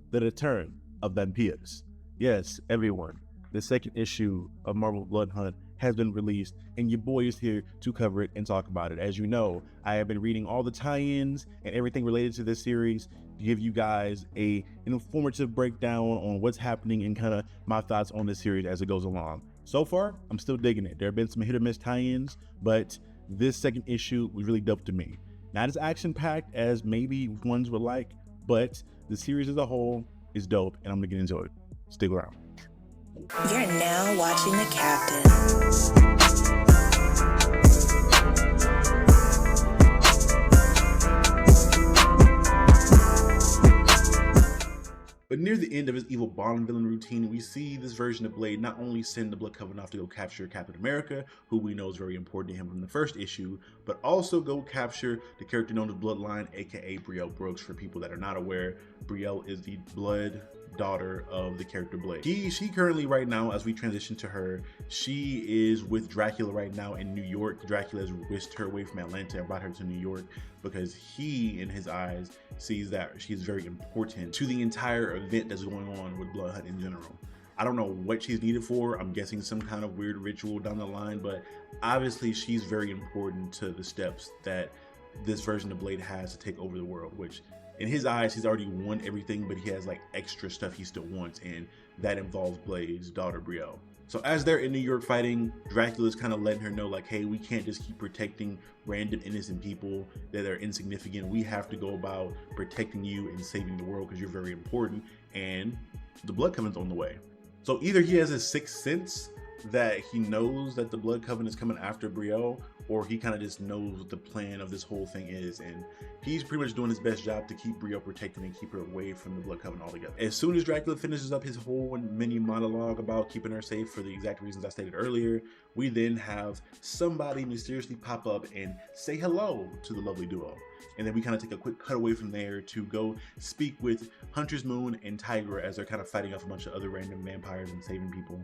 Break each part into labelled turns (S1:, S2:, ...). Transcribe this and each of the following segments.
S1: The Return of Vampires. Yes, everyone, the second issue of Marvel Bloodhunt has been released, and your boy is here to cover it and talk about it. As you know, I have been reading all the tie-ins and everything related to this series to give you guys an informative breakdown on what's happening and kind of my thoughts on this series as it goes along. So far, I'm still digging it. There have been some hit or miss tie-ins, but this second issue was really dope to me. Not as action-packed as maybe ones would like, but the series as a whole is dope, and I'm gonna get into it. Stick around.
S2: You're now watching The Captain.
S1: But near the end of his evil Bond villain routine, we see this version of Blade not only send the Blood Covenant off to go capture Captain America, who we know is very important to him from the first issue, but also go capture the character known as Bloodline, aka Brielle Brooks. For people that are not aware, Brielle is the blood daughter of the character Blade. She currently, right now, as we transition to her, she is with Dracula right now in New York. Dracula has whisked her away from Atlanta and brought her to New York because he, in his eyes, sees that she is very important to the entire event that's going on with Bloodhunt in general. I don't know what she's needed for. I'm guessing some kind of weird ritual down the line, but obviously she's very important to the steps that this version of Blade has to take over the world, which in his eyes, he's already won everything, but he has like extra stuff he still wants, and that involves Blade's daughter, Brielle. So as they're in New York fighting, Dracula's kind of letting her know like, hey, we can't just keep protecting random innocent people that are insignificant. We have to go about protecting you and saving the world because you're very important, and the Blood Covenant's on the way. So either he has a sixth sense that he knows that the Blood Covenant is coming after Brielle, or he kind of just knows what the plan of this whole thing is, and he's pretty much doing his best job to keep Brielle protected and keep her away from the Blood Covenant altogether. As soon as Dracula finishes up his whole mini monologue about keeping her safe for the exact reasons I stated earlier, we then have somebody mysteriously pop up and say hello to the lovely duo. And then we kind of take a quick cutaway from there to go speak with Huntress Moon and Tigra as they're kind of fighting off a bunch of other random vampires and saving people.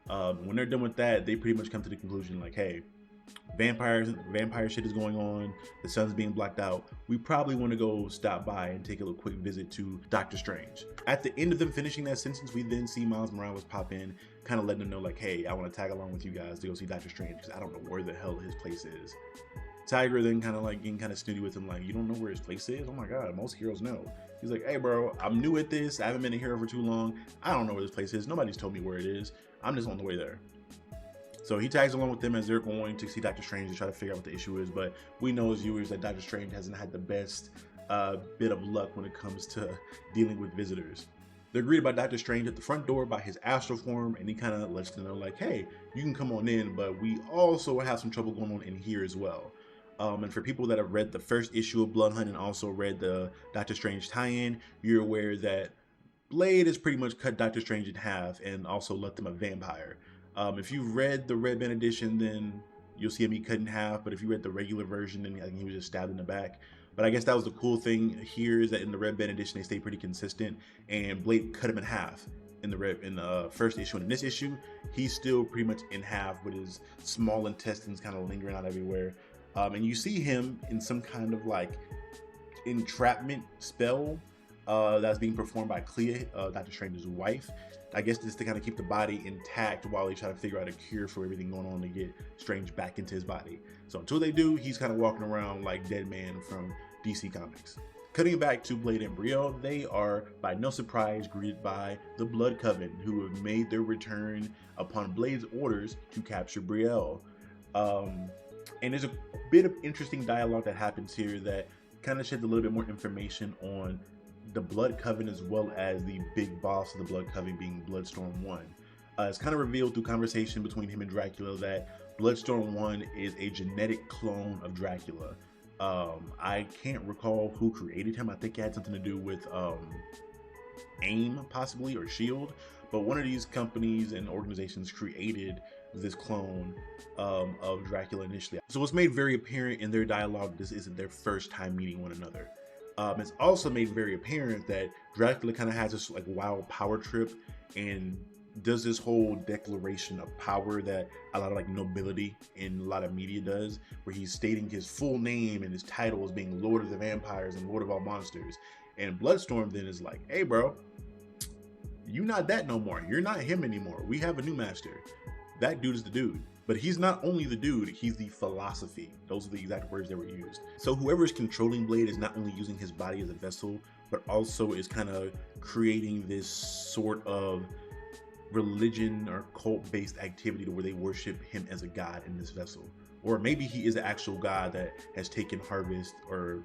S1: When they're done with that, they pretty much come to the conclusion like, hey, vampire shit is going on, the sun's being blocked out, we probably want to go stop by and take a little quick visit to Doctor Strange. At the end of them finishing that sentence, we then see Miles Morales pop in, kind of letting them know like, hey, I want to tag along with you guys to go see Doctor Strange because I don't know where the hell his place is. Tiger then kind of like getting kind of snooty with him like, you don't know where his place is? Oh my god, most heroes know. He's like, hey bro, I'm new at this, I haven't been a hero for too long, I don't know where this place is, nobody's told me where it is, I'm just on the way there. So he tags along with them as they're going to see Doctor Strange to try to figure out what the issue is, but we know as viewers that Doctor Strange hasn't had the best bit of luck when it comes to dealing with visitors. They're greeted by Doctor Strange at the front door by his astral form, and he kind of lets them know like, hey, you can come on in, but we also have some trouble going on in here as well. And for people that have read the first issue of Bloodhunt and also read the Doctor Strange tie-in, you're aware that Blade has pretty much cut Doctor Strange in half and also left him a vampire. If you've read the Red Band edition, then you'll see him be cut in half, but if you read the regular version, then I think he was just stabbed in the back. But I guess that was the cool thing here, is that in the Red Band edition, they stay pretty consistent, and Blade cut him in half in the first issue. And in this issue, he's still pretty much in half with his small intestines kind of lingering out everywhere. And you see him in some kind of like entrapment spell that's being performed by Clea, Doctor Strange's wife. I guess just to kind of keep the body intact while they try to figure out a cure for everything going on to get Strange back into his body. So until they do, he's kind of walking around like Dead Man from DC Comics. Cutting back to Blade and Brielle, they are by no surprise greeted by the Blood Covenant, who have made their return upon Blade's orders to capture Brielle. And there's a bit of interesting dialogue that happens here that kind of sheds a little bit more information on the Blood Covenant as well as the big boss of the Blood Covenant being Bloodstorm 1. It's kind of revealed through conversation between him and Dracula that Bloodstorm 1 is a genetic clone of Dracula. I can't recall who created him. I think it had something to do with AIM possibly, or SHIELD, but one of these companies and organizations created this clone of Dracula initially. So it's made very apparent in their dialogue this isn't their first time meeting one another. It's also made very apparent that Dracula kind of has this like wild power trip and does this whole declaration of power that a lot of like nobility in a lot of media does, where he's stating his full name and his title as being Lord of the Vampires and Lord of all monsters. And Bloodstorm then is like, hey bro, you're not that no more. You're not him anymore. We have a new master. That dude is the dude. But he's not only the dude, he's the philosophy. Those are the exact words that were used. So whoever is controlling Blade is not only using his body as a vessel, but also is kind of creating this sort of religion or cult-based activity to where they worship him as a god in this vessel. Or maybe he is an actual god that has taken harvest, or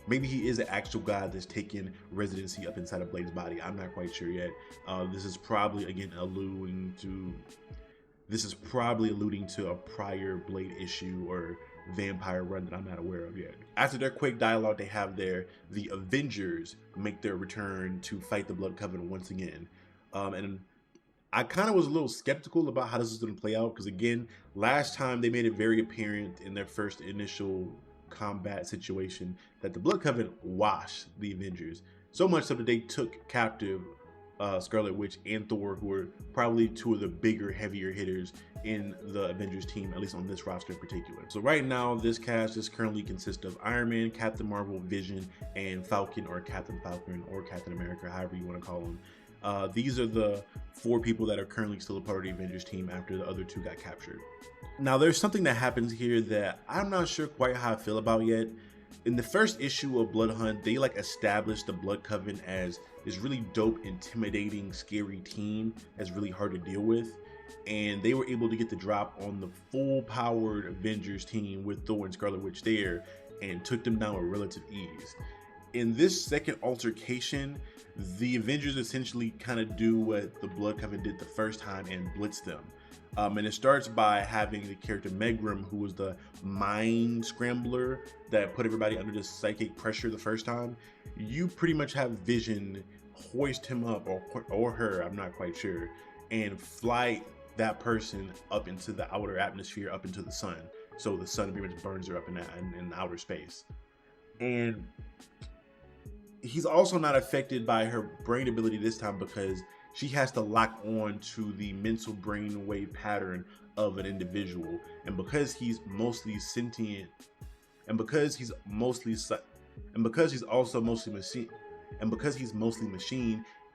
S1: maybe he is an actual god that's taken residency up inside of Blade's body. I'm not quite sure yet. This is probably, again, alluding to a prior Blade issue or vampire run that I'm not aware of yet. After their quick dialogue they have there, the Avengers make their return to fight the Blood Covenant once again. And I kind of was a little skeptical about how this is going to play out, because again, last time they made it very apparent in their first initial combat situation that the Blood Covenant washed the Avengers, so much so that they took captive Scarlet Witch and Thor, who are probably two of the bigger, heavier hitters in the Avengers team, at least on this roster in particular. So right now, this cast is currently consists of Iron Man, Captain Marvel, Vision, and Falcon, or Captain Falcon, or Captain America, however you want to call him. These are the 4 people that are currently still a part of the Avengers team after the other 2 got captured. Now, there's something that happens here that I'm not sure quite how I feel about yet. In the first issue of Bloodhunt, they established the Blood Covenant as this really dope, intimidating, scary team that's really hard to deal with. And they were able to get the drop on the full-powered Avengers team with Thor and Scarlet Witch there and took them down with relative ease. In this second altercation, the Avengers essentially kind of do what the Blood Covenant did the first time and blitz them. And it starts by having the character Megrim, who was the mind scrambler that put everybody under this psychic pressure the first time. You pretty much have Vision hoist him up, or her, I'm not quite sure, and fly that person up into the outer atmosphere, up into the sun. So the sun pretty much burns her up in outer space. And he's also not affected by her brain ability this time, because she has to lock on to the mental brainwave pattern of an individual. And because he's mostly sentient, and because he's also mostly machine,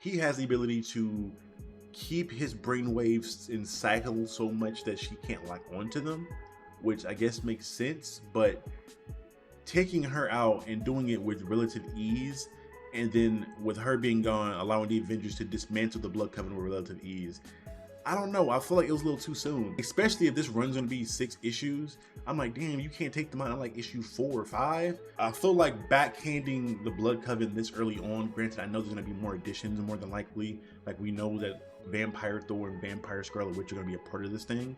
S1: he has the ability to keep his brainwaves in cycle so much that she can't lock onto them, which I guess makes sense. But taking her out and doing it with relative ease, and then with her being gone, allowing the Avengers to dismantle the Blood Covenant with relative ease, I don't know. I feel like it was a little too soon, especially if this run's gonna be 6 issues. I'm like, damn, you can't take them out in like issue 4 or 5. I feel like backhanding the Blood Covenant this early on. Granted, I know there's gonna be more additions more than likely. Like, we know that Vampire Thor and Vampire Scarlet Witch are gonna be a part of this thing,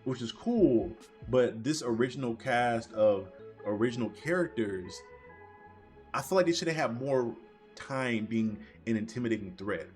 S1: which is cool. But this original cast of original characters, I feel like they should have had more time being an intimidating threat.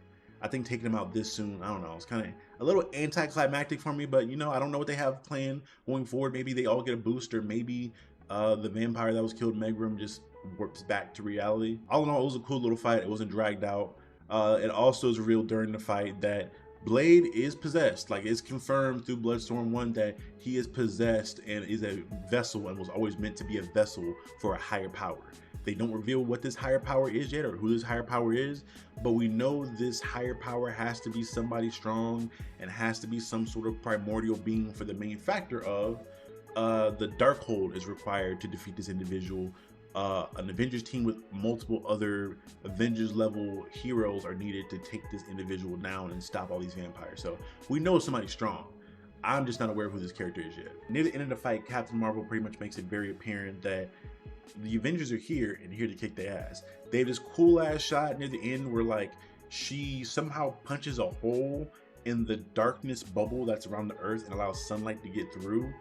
S1: I think taking them out this soon, I don't know, it's kind of a little anticlimactic for me, but you know, I don't know what they have planned going forward. Maybe they all get a boost, or maybe the vampire that was killed, Megrim, just warps back to reality. All in all, it was a cool little fight. It wasn't dragged out. It also is revealed during the fight that Blade is possessed. Like, it's confirmed through Bloodstorm 1 that he is possessed and is a vessel, and was always meant to be a vessel for a higher power. They don't reveal what this higher power is yet, or who this higher power is, but we know this higher power has to be somebody strong and has to be some sort of primordial being, for the main factor of the Darkhold is required to defeat this individual. An Avengers team with multiple other Avengers level heroes are needed to take this individual down and stop all these vampires. So we know somebody's strong. I'm just not aware of who this character is yet. Near the end of the fight, Captain Marvel pretty much makes it very apparent that the Avengers are here and here to kick their ass. They have this cool ass shot near the end where like she somehow punches a hole in the darkness bubble that's around the earth and allows sunlight to get through,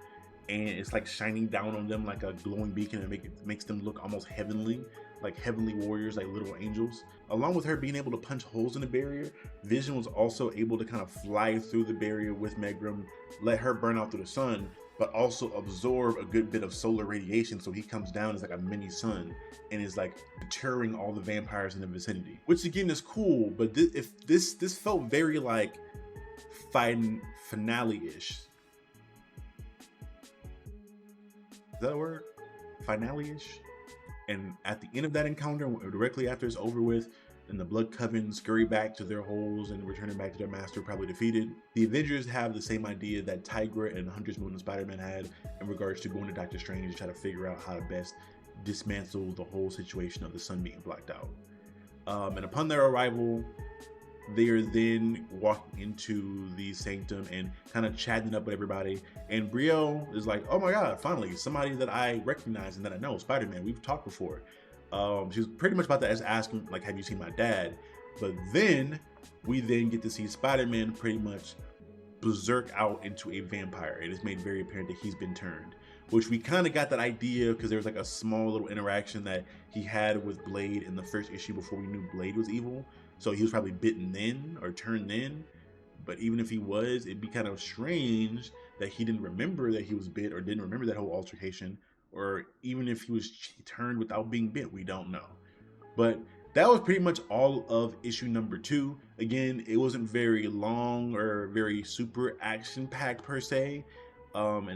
S1: and it's like shining down on them like a glowing beacon, and makes them look almost heavenly, like heavenly warriors, like little angels. Along with her being able to punch holes in the barrier, Vision was also able to kind of fly through the barrier with Megrim, let her burn out through the sun, but also absorb a good bit of solar radiation, so he comes down as like a mini sun and is like deterring all the vampires in the vicinity, which again is cool. But this felt very like finale-ish. Is that a word? Finale-ish? And at the end of that encounter, directly after it's over with, and the Blood Coven scurry back to their holes and returning back to their master, probably defeated. The Avengers have the same idea that Tigra and Huntress Moon and Spider-Man had in regards to going to Doctor Strange to try to figure out how to best dismantle the whole situation of the sun being blacked out. And upon their arrival, they are then walking into the sanctum and kind of chatting up with everybody. And Brio is like, oh my God, finally, somebody that I recognize and that I know, Spider-Man, we've talked before. She's pretty much about to ask him, like, have you seen my dad? But then we then get to see Spider-Man pretty much berserk out into a vampire. It is made very apparent that he's been turned, which we kind of got that idea because there was like a small little interaction that he had with Blade in the first issue before we knew Blade was evil. So he was probably bitten then or turned then. But even if he was, it'd be kind of strange that he didn't remember that he was bit or didn't remember that whole altercation. Or even if he was turned without being bit, we don't know. But that was pretty much all of issue number 2. Again, it wasn't very long or very super action-packed per se. And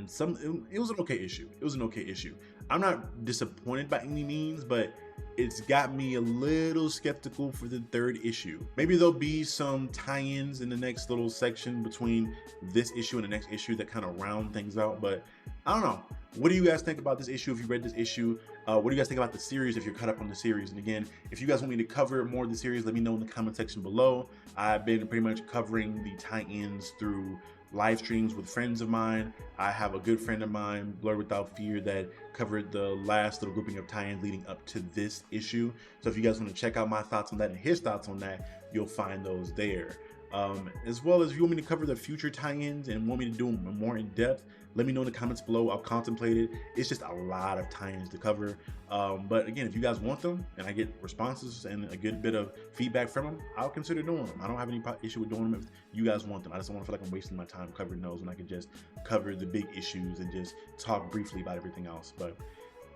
S1: it was an okay issue. It was an okay issue. I'm not disappointed by any means, but it's got me a little skeptical for the 3rd issue. Maybe there'll be some tie-ins in the next little section between this issue and the next issue that kind of round things out, but I don't know. What do you guys think about this issue if you read this issue? What do you guys think about the series if you're caught up on the series? And again, if you guys want me to cover more of the series, let me know in the comment section below. I've been pretty much covering the tie-ins through live streams with friends of mine. I have a good friend of mine, Blur Without Fear, that covered the last little grouping of tie-ins leading up to this issue. So if you guys want to check out my thoughts on that and his thoughts on that, you'll find those there. As well as if you want me to cover the future tie-ins and want me to do them more in depth, let me know in the comments below. I'll contemplate it. It's just a lot of tie-ins to cover. But again, if you guys want them and I get responses and a good bit of feedback from them, I'll consider doing them. I don't have any issue with doing them if you guys want them. I just don't want to feel like I'm wasting my time covering those when I can just cover the big issues and just talk briefly about everything else. But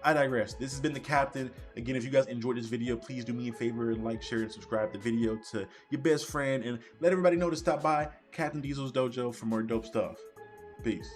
S1: I digress. This has been the Captain. Again, if you guys enjoyed this video, please do me a favor and like, share, and subscribe the video to your best friend and let everybody know to stop by Captain Diesel's Dojo for more dope stuff. Peace.